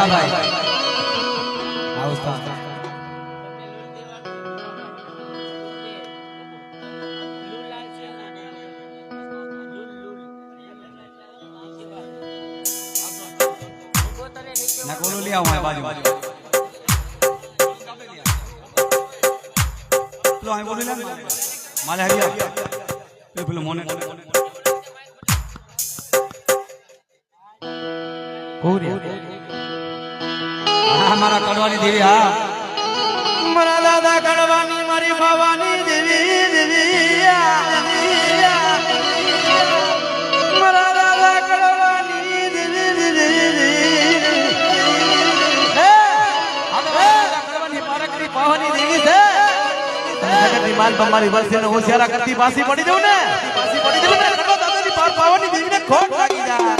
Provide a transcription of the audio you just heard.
ભાઈ આવસ્તા ના કોલો લે આવો બાજુ લો આ બોલી લે માલે હરિયા પેલો મોને કોરિયા મારા કડવાની દેવી હા મારા દાદા કડવાની મારી ભવાની દેવી દેવી મારા દાદા કડવાની દેવી દેવી હે દાદા કડવાની પારકરી ભવાની દેવી છે જગતની માલ તમારી વર્ષે ને હોશિયારા કરતી પાસી પડી દઉં ને પાસી પડી દઉં ને કડવા દાદાની પાવવાની દેવીને ખોટ લાગી જાય